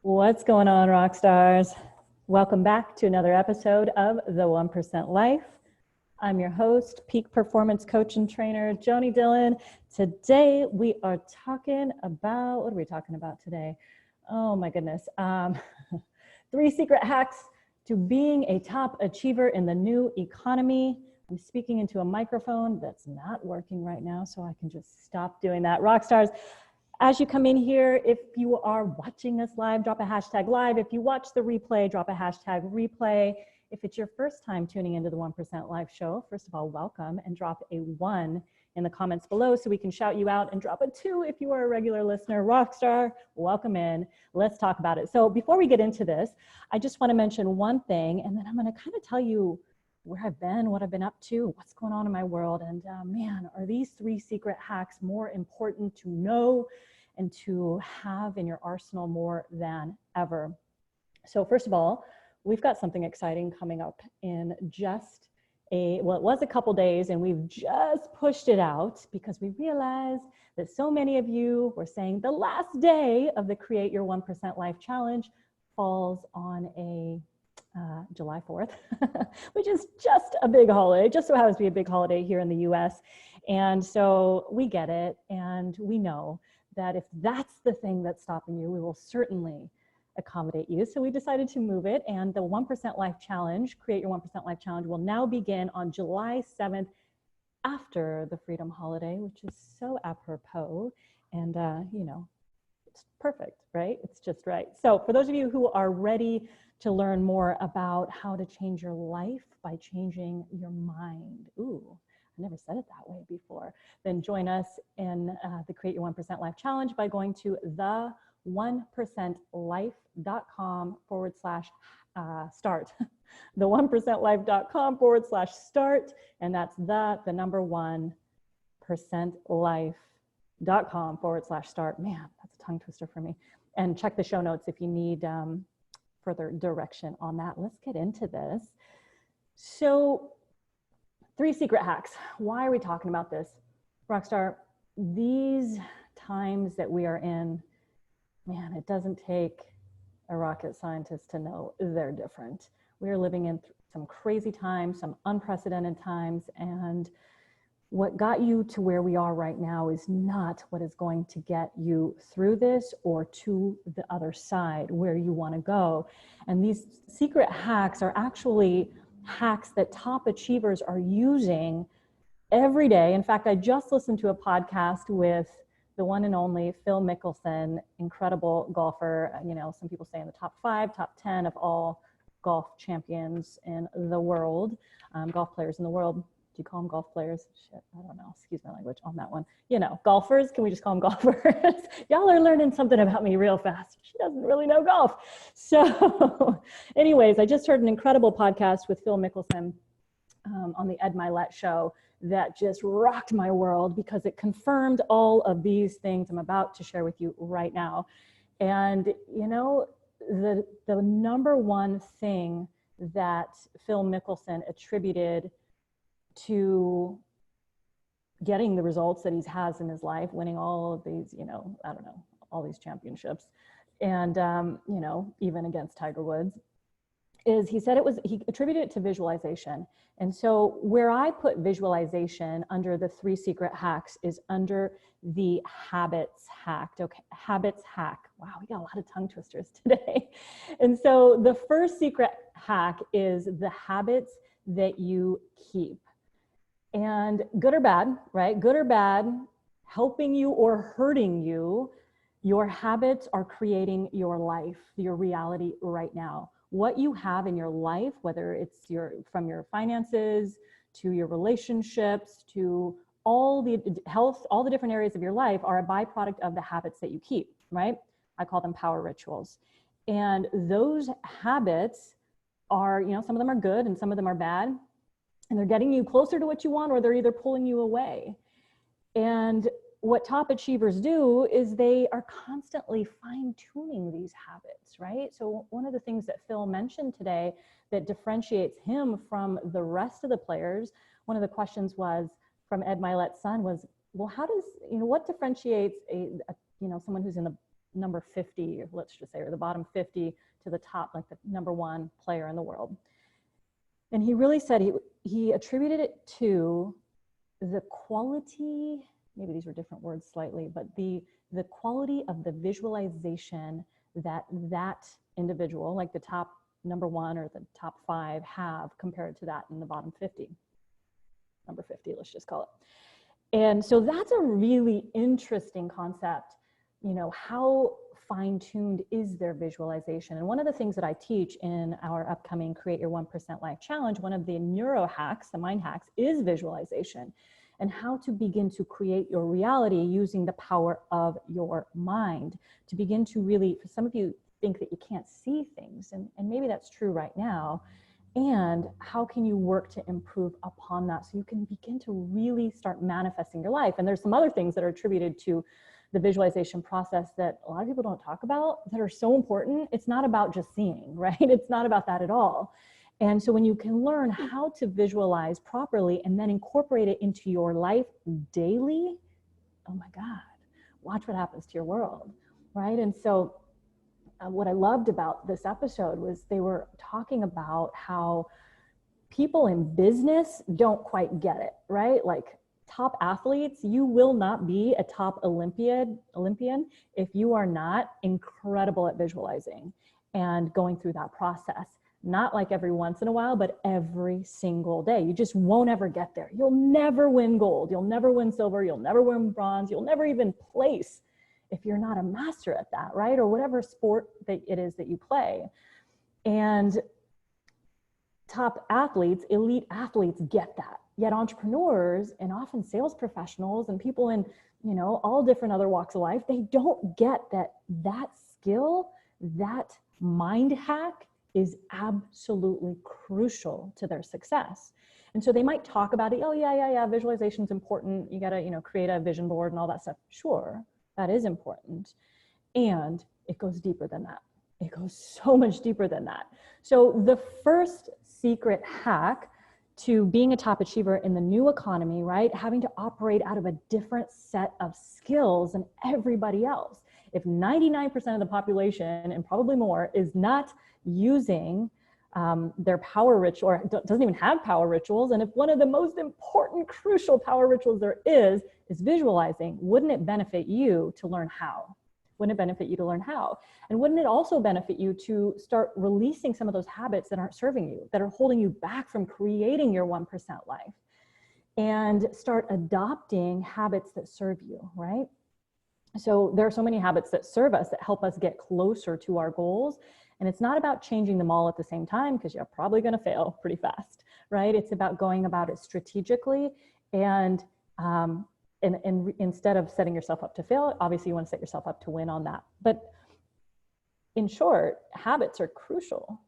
What's going on, rock stars? Welcome back to another episode of The 1% Life. I'm your host, peak performance coach and trainer, JoanieDhillon. Today we are talking about, what are we talking about today? Oh my goodness. 3 secret hacks to being a top achiever in the new economy. I'm speaking into a microphone that's not working right now, so I can just stop doing that. Rock stars, as you come in here, if you are watching us live, drop a hashtag live. If you watch the replay, drop a hashtag replay. If it's your first time tuning into the 1% Live show, first of all, welcome, and drop a 1 in the comments below so we can shout you out, and drop a 2 if you are a regular listener. Rockstar, welcome in. Let's talk about it. So before we get into this, I just want to mention one thing, and then I'm going to kind of tell you where I've been, what I've been up to, what's going on in my world. And man, are these 3 secret hacks more important to know and to have in your arsenal more than ever. So first of all, we've got something exciting coming up in just it was a couple days, and we've just pushed it out because we realized that so many of you were saying the last day of the Create Your 1% Life Challenge falls on a July 4th, which is just a big holiday, just so happens to be a big holiday here in the US. And so we get it, and we know that if that's the thing that's stopping you, we will certainly accommodate you. So we decided to move it, and the 1% Life Challenge, Create Your 1% Life Challenge, will now begin on July 7th after the Freedom Holiday, which is so apropos, and you know, it's perfect, right? It's just right. So for those of you who are ready to learn more about how to change your life by changing your mind, ooh, I never said it that way before, then join us in the Create Your 1% Life Challenge by going to the1percentlife.com/start. the1percentlife.com/start, and that's the number 1percentlife.com/start. Man, that's a tongue twister for me. And check the show notes if you need further direction on that. Let's get into this. So 3 secret hacks. Why are we talking about this? Rockstar, these times that we are in, man, it doesn't take a rocket scientist to know they're different. We are living in some crazy times, some unprecedented times, and what got you to where we are right now is not what is going to get you through this or to the other side where you want to go. And these secret hacks are actually hacks that top achievers are using every day. In fact, I just listened to a podcast with the one and only Phil Mickelson, incredible golfer. You know, some people say in the top 5, top 10 of all golf champions in the world, golf players in the world. Do you call them golf players? Shit, I don't know. Excuse my language on that one. You know, golfers. Can we just call them golfers? Y'all are learning something about me real fast. She doesn't really know golf. So anyways, I just heard an incredible podcast with Phil Mickelson on the Ed Milet show that just rocked my world because it confirmed all of these things I'm about to share with you right now. And, you know, the number one thing that Phil Mickelson attributed to getting the results that he has in his life, winning all of these, you know, I don't know, all these championships, and, you know, even against Tiger Woods, is he said he attributed it to visualization. And so where I put visualization under the 3 secret hacks is under the habits hack. Okay, habits hack. Wow, we got a lot of tongue twisters today. And so the first secret hack is the habits that you keep. And good or bad, right? Good or bad, helping you or hurting you, your habits are creating your life, your reality right now. What you have in your life, whether it's from your finances to your relationships to all the health, all the different areas of your life are a byproduct of the habits that you keep, right? I call them power rituals. And those habits are, you know, some of them are good and some of them are bad. And they're getting you closer to what you want, or they're either pulling you away. And what top achievers do is they are constantly fine-tuning these habits, right? So one of the things that Phil mentioned today that differentiates him from the rest of the players, one of the questions was from Ed Milet's son was, well, how does, you know, what differentiates someone who's in the number 50, let's just say, or the bottom 50 to the top, like the #1 player in the world. And he really said he attributed it to the quality, maybe these were different words slightly, but the quality of the visualization that that individual, like the top #1 or the top 5 have compared to that in the bottom 50, number 50, let's just call it. And so that's a really interesting concept, you know, how fine-tuned is their visualization? And one of the things that I teach in our upcoming Create Your 1% Life Challenge, one of the neuro hacks, the mind hacks, is visualization, and how to begin to create your reality using the power of your mind, to begin to really, for some of you think that you can't see things, and maybe that's true right now, and how can you work to improve upon that so you can begin to really start manifesting your life? And there's some other things that are attributed to the visualization process that a lot of people don't talk about that are so important. It's not about just seeing, right? It's not about that at all. And so when you can learn how to visualize properly and then incorporate it into your life daily, oh my God, watch what happens to your world, right? And so what I loved about this episode was they were talking about how people in business don't quite get it, right? Like top athletes, you will not be a top Olympian if you are not incredible at visualizing and going through that process. Not like every once in a while, but every single day. You just won't ever get there. You'll never win gold. You'll never win silver. You'll never win bronze. You'll never even place if you're not a master at that, right? Or whatever sport that it is that you play. And top athletes, elite athletes get that. Yet entrepreneurs and often sales professionals and people in, you know, all different other walks of life, they don't get that skill, that mind hack is absolutely crucial to their success. And so they might talk about it. Oh yeah, visualization is important. You got to, you know, create a vision board and all that stuff. Sure, that is important. And it goes deeper than that. It goes so much deeper than that. So the first secret hack to being a top achiever in the new economy, right? Having to operate out of a different set of skills than everybody else. If 99% of the population, and probably more, is not using their power ritual, or doesn't even have power rituals, and if one of the most important, crucial power rituals there is visualizing, wouldn't it benefit you to learn how? Wouldn't it benefit you to learn how? And wouldn't it also benefit you to start releasing some of those habits that aren't serving you, that are holding you back from creating your 1% life, and start adopting habits that serve you, right? So there are so many habits that serve us, that help us get closer to our goals. And it's not about changing them all at the same time, because you're probably going to fail pretty fast, right? It's about going about it strategically, and instead of setting yourself up to fail, obviously you want to set yourself up to win on that. But in short, habits are crucial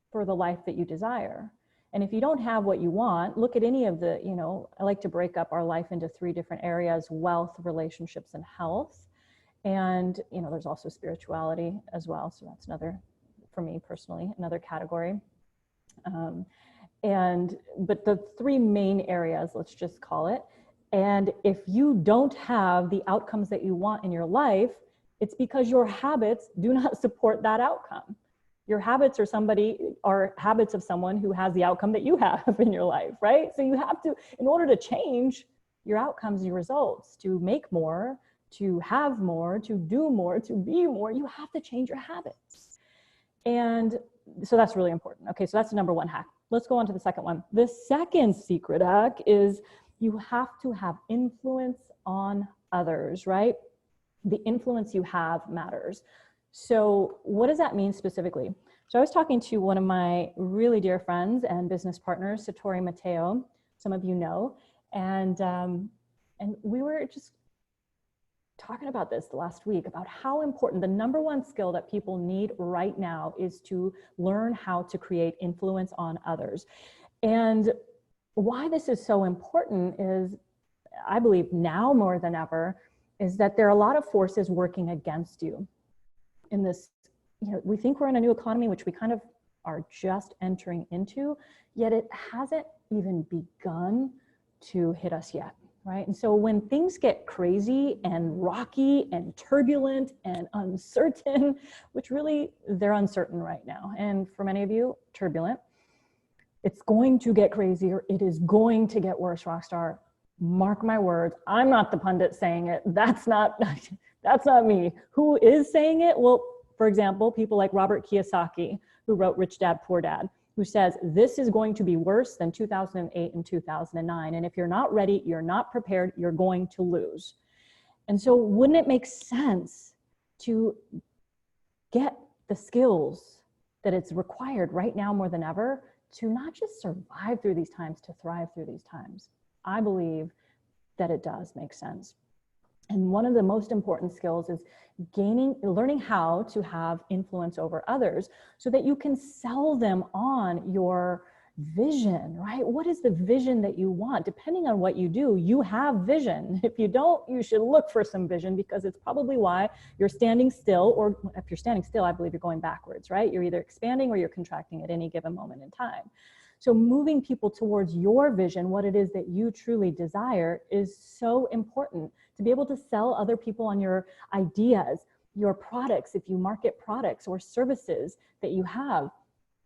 for the life that you desire. And if you don't have what you want, look at any of the, you know, I like to break up our life into 3 different areas: wealth, relationships, and health. And, you know, there's also spirituality as well. So that's another, for me personally, another category. But the 3 main areas, let's just call it. And if you don't have the outcomes that you want in your life, it's because your habits do not support that outcome. Your habits are habits of someone who has the outcome that you have in your life, right? So you have to, in order to change your outcomes, your results, to make more, to have more, to do more, to be more, you have to change your habits. And so that's really important. Okay, so that's the #1 hack. Let's go on to the second one. The second secret hack is you have to have influence on others, right? The influence you have matters. So what does that mean specifically? So I was talking to one of my really dear friends and business partners, Satori Mateo, some of you know, and we were just talking about this last week, about how important the #1 skill that people need right now is to learn how to create influence on others. And why this is so important is, I believe now more than ever, is that there are a lot of forces working against you in this. You know, we think we're in a new economy, which we kind of are just entering into, yet it hasn't even begun to hit us yet, right? And so when things get crazy and rocky and turbulent and uncertain, which really they're uncertain right now, and for many of you, turbulent, it's going to get crazier. It is going to get worse, Rockstar. Mark my words. I'm not the pundit saying it. That's not me. Who is saying it? Well, for example, people like Robert Kiyosaki, who wrote Rich Dad, Poor Dad, who says this is going to be worse than 2008 and 2009. And if you're not ready, you're not prepared, you're going to lose. And so wouldn't it make sense to get the skills that it's required right now more than ever to not just survive through these times, to thrive through these times? I believe that it does make sense. And one of the most important skills is learning how to have influence over others so that you can sell them on your vision, right? What is the vision that you want? Depending on what you do, you have vision. If you don't, you should look for some vision, because it's probably why you're standing still, or if you're standing still, I believe you're going backwards, right? You're either expanding or you're contracting at any given moment in time. So moving people towards your vision, what it is that you truly desire, is so important. To be able to sell other people on your ideas, your products, if you market products or services that you have,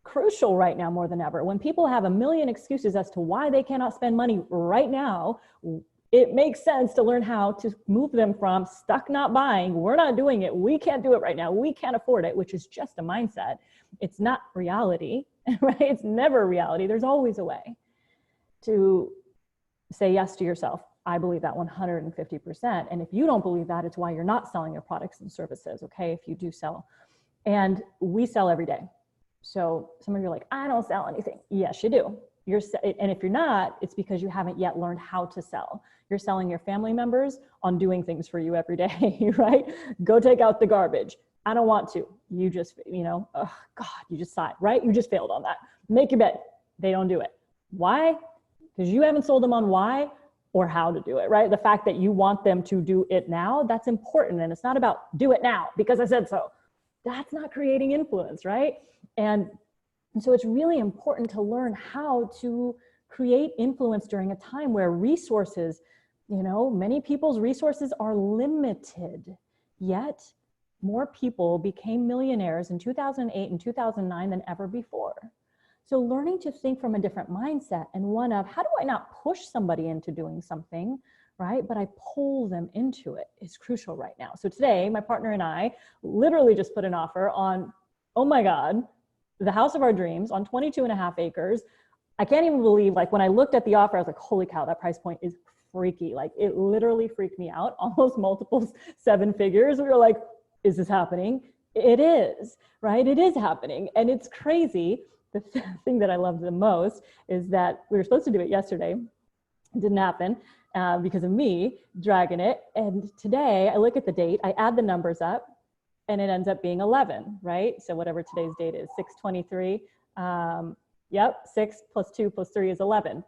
crucial right now more than ever. When people have a million excuses as to why they cannot spend money right now, it makes sense to learn how to move them from stuck not buying, we're not doing it, we can't do it right now, we can't afford it, which is just a mindset. It's not reality, right? It's never reality. There's always a way to say yes to yourself. I believe that 150%. And if you don't believe that, it's why you're not selling your products and services, okay? If you do sell. And we sell every day. So some of you are like, I don't sell anything. Yes, you do. And if you're not, it's because you haven't yet learned how to sell. You're selling your family members on doing things for you every day, right? Go take out the garbage. I don't want to. You just, oh God, you just sighed, right? You just failed on that. Make your bed. They don't do it. Why? Because you haven't sold them on why or how to do it, right? The fact that you want them to do it now, that's important. And it's not about do it now because I said so. That's not creating influence, right? And so it's really important to learn how to create influence during a time where resources, many people's resources are limited, yet more people became millionaires in 2008 and 2009 than ever before. So learning to think from a different mindset, and one of how do I not push somebody into doing something, right? But I pull them into it, is crucial right now. So today, my partner and I literally just put an offer on, oh my God, the house of our dreams on 22.5 acres. I can't even believe, like when I looked at the offer, I was like, holy cow, that price point is freaky. Like it literally freaked me out, almost multiple 7 figures. We were like, is this happening? It is, right? It is happening. And it's crazy. The thing that I love the most is that we were supposed to do it yesterday. It didn't happen because of me dragging it. And today I look at the date, I add the numbers up, and it ends up being 11, right? So whatever today's date is, 6/23. Yep, 6 + 2 + 3 is 11.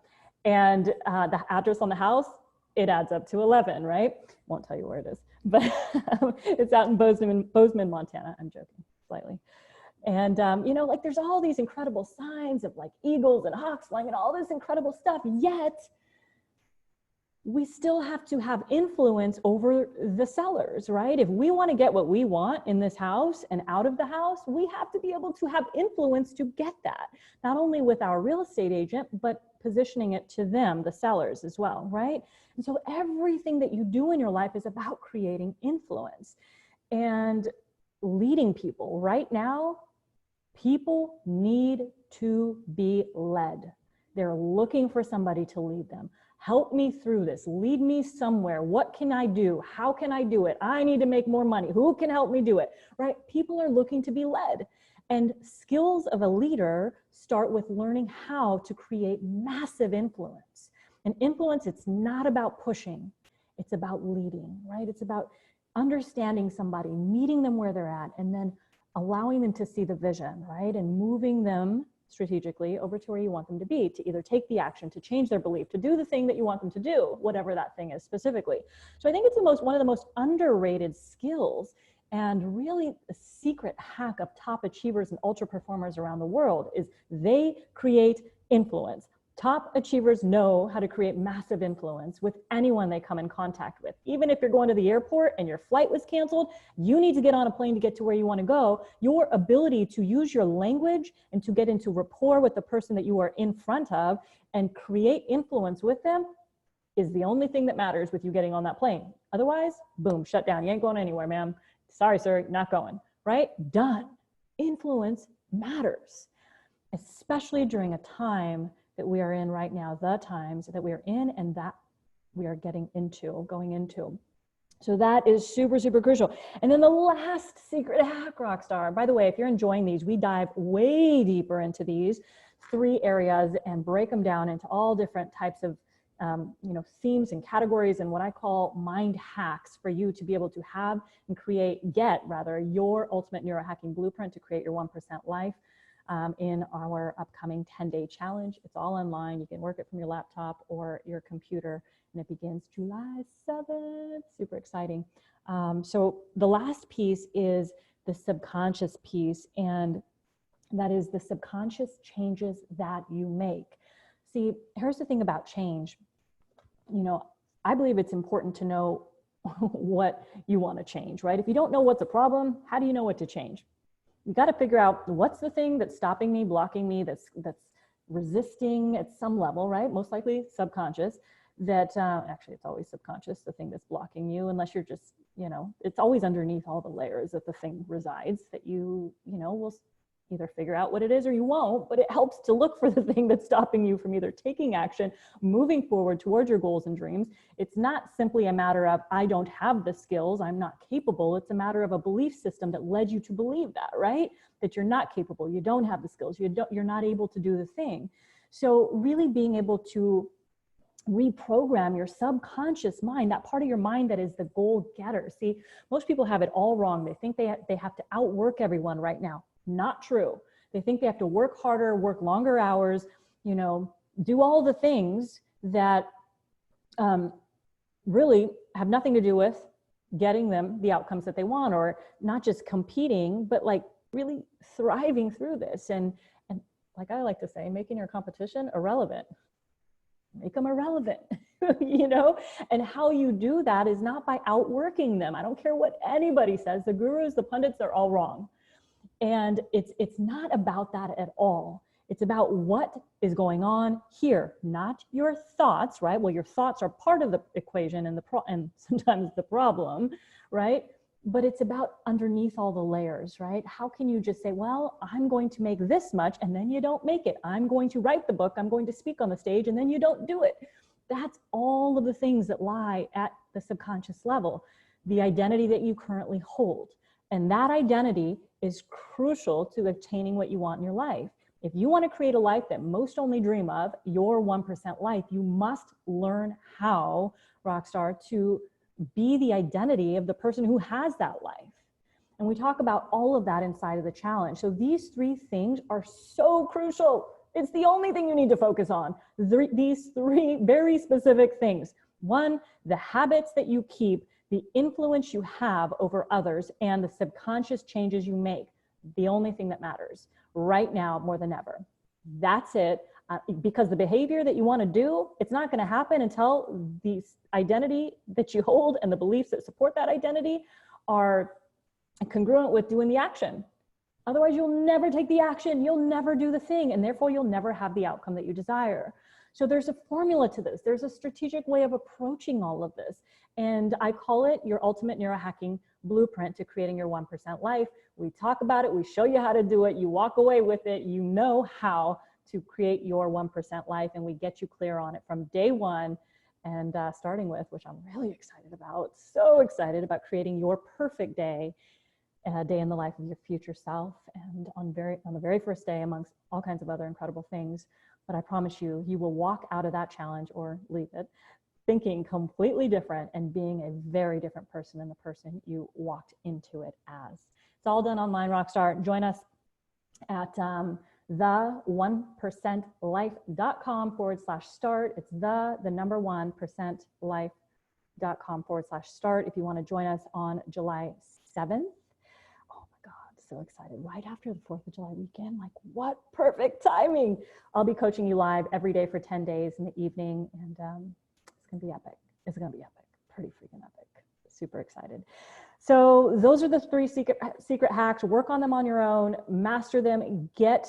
And the address on the house, it adds up to 11, right? Won't tell you where it is, but it's out in Bozeman, Montana. I'm joking slightly. And, like there's all these incredible signs of like eagles and hawks flying and all this incredible stuff, yet we still have to have influence over the sellers, right? If we want to get what we want in this house and out of the house, we have to be able to have influence to get that, not only with our real estate agent, but positioning it to them, the sellers as well, right? And so everything that you do in your life is about creating influence and leading people. Right now, people need to be led. They're looking for somebody to lead them. Help me through this. Lead me somewhere. What can I do? How can I do it? I need to make more money. Who can help me do it? Right? People are looking to be led. And skills of a leader start with learning how to create massive influence. And influence, it's not about pushing. It's about leading, right? It's about understanding somebody, meeting them where they're at, and then allowing them to see the vision, right? And moving them strategically over to where you want them to be, to either take the action, to change their belief, to do the thing that you want them to do, whatever that thing is specifically. So I think it's one of the most underrated skills, and really a secret hack of top achievers and ultra performers around the world is they create influence. Top achievers know how to create massive influence with anyone they come in contact with. Even if you're going to the airport and your flight was canceled, you need to get on a plane to get to where you want to go. Your ability to use your language and to get into rapport with the person that you are in front of and create influence with them is the only thing that matters with you getting on that plane. Otherwise, boom, shut down. You ain't going anywhere, ma'am. Sorry, sir, not going, right? Done. Influence matters, especially during a time that we are in right now, the times that we are in and that we are going into. So that is super, super crucial. And then the last secret hack, Rockstar. By the way, if you're enjoying these, we dive way deeper into these 3 areas and break them down into all different types of themes and categories and what I call mind hacks for you to be able to have and get your ultimate neurohacking blueprint to create your 1% life. In our upcoming 10-day challenge. It's all online. You can work it from your laptop or your computer, and it begins July 7th. Super exciting. So the last piece is the subconscious piece, and that is the subconscious changes that you make. See, here's the thing about change. I believe it's important to know what you want to change, right? If you don't know what's a problem, how do you know what to change? You got to figure out what's the thing that's stopping me, blocking me, that's resisting at some level, right? Most likely subconscious. That actually it's always subconscious, the thing that's blocking you, unless you're just, it's always underneath all the layers that the thing resides that you will either figure out what it is or you won't, but it helps to look for the thing that's stopping you from either taking action, moving forward towards your goals and dreams. It's not simply a matter of, I don't have the skills, I'm not capable. It's a matter of a belief system that led you to believe that, right? That you're not capable, you don't have the skills, you're not able to do the thing. So really being able to reprogram your subconscious mind, that part of your mind that is the goal getter. See, most people have it all wrong. They think they have to outwork everyone right now. Not true. They think they have to work harder, work longer hours, do all the things that really have nothing to do with getting them the outcomes that they want, or not just competing, but like really thriving through this. And like I like to say, making your competition irrelevant. Make them irrelevant, and how you do that is not by outworking them. I don't care what anybody says. The gurus, the pundits, they're all wrong. And it's not about that at all. It's about what is going on here, not your thoughts, right? Well, your thoughts are part of the equation and sometimes the problem, right? But it's about underneath all the layers, right? How can you just say, well, I'm going to make this much, and then you don't make it. I'm going to write the book, I'm going to speak on the stage, and then you don't do it. That's all of the things that lie at the subconscious level, the identity that you currently hold. And that identity is crucial to obtaining what you want in your life. If you want to create a life that most only dream of, your 1% life, you must learn how, Rockstar, to be the identity of the person who has that life. And we talk about all of that inside of the challenge. So these 3 things are so crucial. It's the only thing you need to focus on. These 3 very specific things. 1, the habits that you keep, the influence you have over others, and the subconscious changes you make. The only thing that matters right now more than ever. That's it. Because the behavior that you want to do, it's not going to happen until the identity that you hold and the beliefs that support that identity are congruent with doing the action. Otherwise, you'll never take the action, you'll never do the thing, and therefore you'll never have the outcome that you desire. So there's a formula to this. There's a strategic way of approaching all of this. And I call it your ultimate neurohacking blueprint to creating your 1% life. We talk about it, we show you how to do it, you walk away with it, you know how to create your 1% life, and we get you clear on it from day 1. And starting with, which I'm really excited about, so excited about creating your perfect day, a day in the life of your future self, and on the very first day, amongst all kinds of other incredible things. But I promise you, you will walk out of that challenge or leave it thinking completely different and being a very different person than the person you walked into it as. It's all done online, Rockstar. Join us at the1percentlife.com/start. It's the number 1percentlife.com/start if you want to join us on July 7th. Oh my God, so excited. Right after the 4th of July weekend, like what perfect timing. I'll be coaching you live every day for 10 days in the evening, and it's gonna be epic. It's gonna be epic, pretty freaking epic. Super excited. So those are the 3 secret hacks. Work on them on your own, master them, get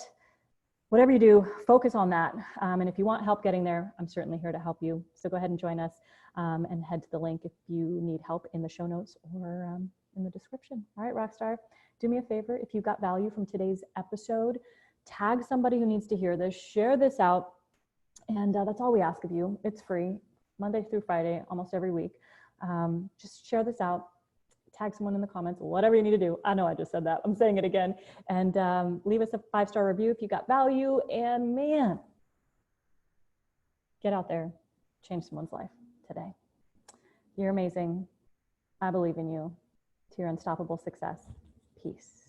whatever you do, focus on that. And if you want help getting there, I'm certainly here to help you. So go ahead and join us and head to the link if you need help in the show notes or in the description. All right, Rockstar, do me a favor. If you got value from today's episode, tag somebody who needs to hear this, share this out. And that's all we ask of you. It's free, Monday through Friday, almost every week. Just share this out. Tag someone in the comments, whatever you need to do. I know I just said that. I'm saying it again. And leave us a 5-star review if you got value. And man, get out there, change someone's life today. You're amazing. I believe in you. To your unstoppable success. Peace.